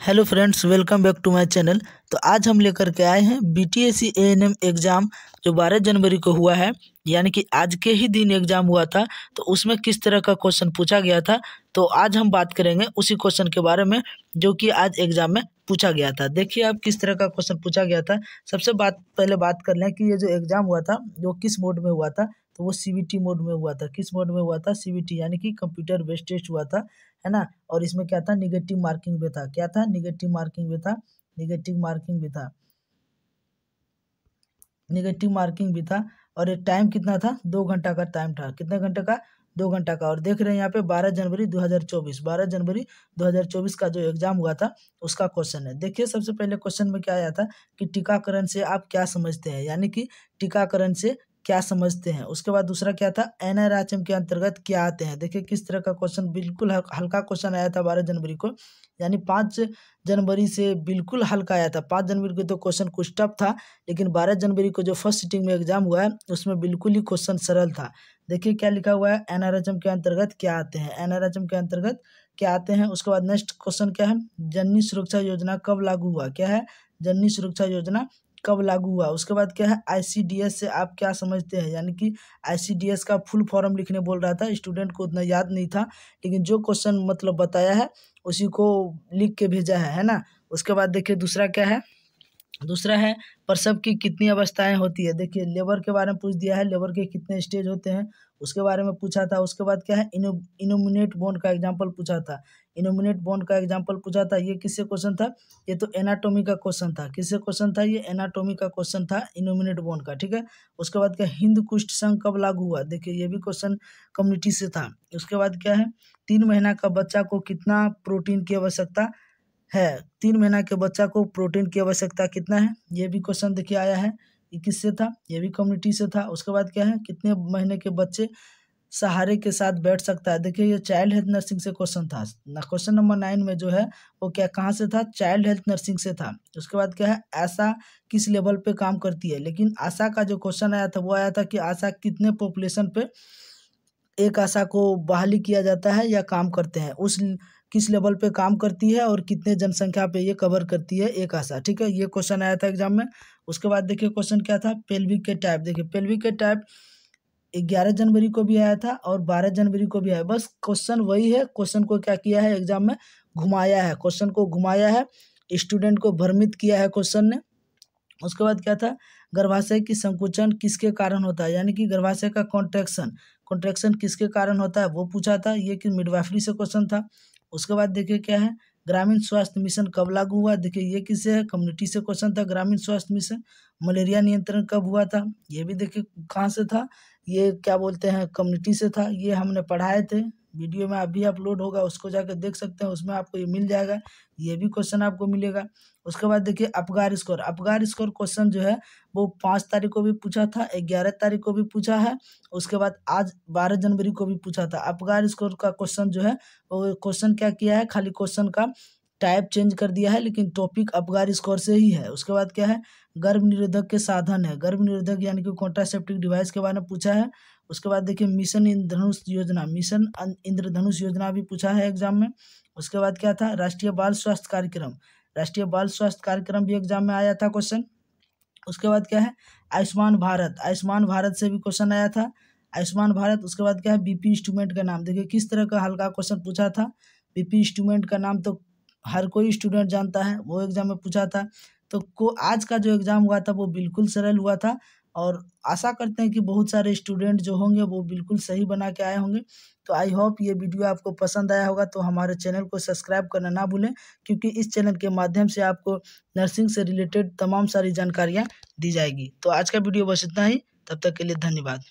Hello friends, welcome back to my channel. तो आज हम लेकर के आए हैं बीटीएससी एएनएम एग्ज़ाम जो 12 जनवरी को हुआ है, यानी कि आज के ही दिन एग्ज़ाम हुआ था। तो उसमें किस तरह का क्वेश्चन पूछा गया था, तो आज हम बात करेंगे उसी क्वेश्चन के बारे में जो कि आज एग्ज़ाम में पूछा गया था। देखिए आप किस तरह का क्वेश्चन पूछा गया था। सबसे पहले बात कर लें कि ये जो एग्ज़ाम हुआ था जो किस मोड में हुआ था, तो वो सीबीटी मोड में हुआ था। किस मोड में हुआ था? सीबीटी, यानी कि कंप्यूटर बेस्ड टेस्ट हुआ था, है ना। और इसमें क्या था? निगेटिव मार्किंग भी था। क्या था? निगेटिव मार्किंग भी था। निगेटिव मार्किंग भी था। निगेटिव मार्किंग भी था। और ये टाइम कितना था? 2 घंटा का टाइम था। कितने घंटे का? 2 घंटा का। और देख रहे हैं यहाँ पे 12 जनवरी 2024 12 जनवरी 2024 का जो एग्जाम हुआ था उसका क्वेश्चन है। देखिए सबसे पहले क्वेश्चन में क्या आया था कि टीकाकरण से आप क्या समझते हैं, यानी कि टीकाकरण से क्या समझते हैं। उसके बाद दूसरा क्या था? एनआरएचएम के अंतर्गत क्या आते हैं। देखिए किस तरह का क्वेश्चन, बिल्कुल हल्का क्वेश्चन आया था 12 जनवरी को, यानी 5 जनवरी से बिल्कुल हल्का आया था। 5 जनवरी को तो क्वेश्चन कुछ टफ था, लेकिन 12 जनवरी को जो फर्स्ट सिटिंग में एग्जाम हुआ है उसमें बिल्कुल ही क्वेश्चन सरल था। देखिए क्या लिखा हुआ है? एनआरएचएम के अंतर्गत क्या आते हैं। एनआरएचएम के अंतर्गत क्या आते हैं। उसके बाद नेक्स्ट क्वेश्चन क्या है? जननी सुरक्षा योजना कब लागू हुआ। क्या है? जननी सुरक्षा योजना कब लागू हुआ। उसके बाद क्या है? आईसीडीएस से आप क्या समझते हैं, यानी कि आईसीडीएस का फुल फॉर्म लिखने बोल रहा था। स्टूडेंट को उतना याद नहीं था, लेकिन जो क्वेश्चन मतलब बताया है उसी को लिख के भेजा है ना। उसके बाद देखिए दूसरा क्या है? दूसरा है प्रसव की कितनी अवस्थाएं होती है। देखिए लेबर के बारे में पूछ दिया है, लेबर के कितने स्टेज होते हैं उसके बारे में पूछा था। उसके बाद क्या है? इनोमिनेट बॉन्ड का एग्जांपल पूछा था। इनोमिनेट बॉन्ड का एग्जांपल पूछा था। ये किससे क्वेश्चन था? ये तो एनाटॉमी का क्वेश्चन था। किससे क्वेश्चन था? ये एनाटॉमी का क्वेश्चन था, इनोमिनेट बॉन्ड का। ठीक है। उसके बाद क्या? हिंद कुष्ठ संघ कब लागू हुआ। देखिए ये भी क्वेश्चन कम्युनिटी से था। उसके बाद क्या है? 3 महीना का बच्चा को कितना प्रोटीन की आवश्यकता है। 3 महीना के बच्चा को प्रोटीन की आवश्यकता कितना है, ये भी क्वेश्चन देखिए आया है। ये किससे था? ये भी कम्युनिटी से था। उसके बाद क्या है? कितने महीने के बच्चे सहारे के साथ बैठ सकता है। देखिए ये चाइल्ड हेल्थ नर्सिंग से क्वेश्चन था ना। क्वेश्चन नंबर 9 में जो है वो क्या, कहाँ से था? चाइल्ड हेल्थ नर्सिंग से था। उसके बाद क्या है? आशा किस लेवल पे काम करती है। लेकिन आशा का जो क्वेश्चन आया था वो आया था कि आशा कितने पॉपुलेशन पे एक आशा को बहाली किया जाता है या काम करते हैं, उस किस लेवल पे काम करती है और कितने जनसंख्या पे ये कवर करती है एक आशा। ठीक है, ये क्वेश्चन आया था एग्जाम में। उसके बाद देखिए क्वेश्चन क्या था? पेल्विक के टाइप। देखिए पेल्विक के टाइप 11 जनवरी को भी आया था और 12 जनवरी को भी आया। बस क्वेश्चन वही है। क्वेश्चन को क्या किया है एग्जाम में? घुमाया है। क्वेश्चन को घुमाया है, स्टूडेंट को भ्रमित किया है क्वेश्चन ने। उसके बाद क्या था? गर्भाशय की संकुचन किसके कारण होता है, यानी कि गर्भाशय का कॉन्ट्रैक्शन कॉन्ट्रैक्शन किसके कारण होता है वो पूछा था। ये कि मिडवाइफरी से क्वेश्चन था। उसके बाद देखिए क्या है? ग्रामीण स्वास्थ्य मिशन कब लागू हुआ। देखिए ये किससे है? कम्युनिटी से क्वेश्चन था। ग्रामीण स्वास्थ्य मिशन। मलेरिया नियंत्रण कब हुआ था, ये भी देखिए कहाँ से था? ये क्या बोलते हैं, कम्युनिटी से था। ये हमने पढ़ाए थे, वीडियो में अभी अपलोड होगा, उसको जाकर देख सकते हैं, उसमें आपको ये मिल जाएगा। ये भी क्वेश्चन आपको मिलेगा। उसके बाद देखिए Apgar score. Apgar score question जो है वो 5 तारीख को भी पूछा था, 11 तारीख को भी पूछा है। उसके बाद आज 12 जनवरी को भी पूछा था। अपगार स्कोर का क्वेश्चन जो है वो क्वेश्चन क्या किया है, खाली क्वेश्चन का टाइप चेंज कर दिया है, लेकिन टॉपिक अपगार स्कोर से ही है। उसके बाद क्या है? गर्भ निरोधक के साधन है। गर्भ निरोधक यानी कि कॉन्ट्रासेप्टिव डिवाइस के बारे में पूछा है। उसके बाद देखिए मिशन इंद्रधनुष योजना, मिशन इंद्रधनुष योजना भी पूछा है एग्जाम में। उसके बाद क्या था? राष्ट्रीय बाल स्वास्थ्य कार्यक्रम। राष्ट्रीय बाल स्वास्थ्य कार्यक्रम भी एग्जाम में आया था क्वेश्चन। उसके बाद क्या है? आयुष्मान भारत। आयुष्मान भारत से भी क्वेश्चन आया था, आयुष्मान भारत। उसके बाद क्या है? बीपी इंस्ट्रूमेंट का नाम। देखिए किस तरह का हल्का क्वेश्चन पूछा था। बीपी इंस्ट्रूमेंट का नाम तो हर कोई स्टूडेंट जानता है, वो एग्जाम में पूछा था। तो आज का जो एग्जाम हुआ था वो बिल्कुल सरल हुआ था, और आशा करते हैं कि बहुत सारे स्टूडेंट जो होंगे वो बिल्कुल सही बना के आए होंगे। तो आई होप ये वीडियो आपको पसंद आया होगा। तो हमारे चैनल को सब्सक्राइब करना ना भूलें, क्योंकि इस चैनल के माध्यम से आपको नर्सिंग से रिलेटेड तमाम सारी जानकारियाँ दी जाएगी। तो आज का वीडियो बस इतना ही, तब तक के लिए धन्यवाद।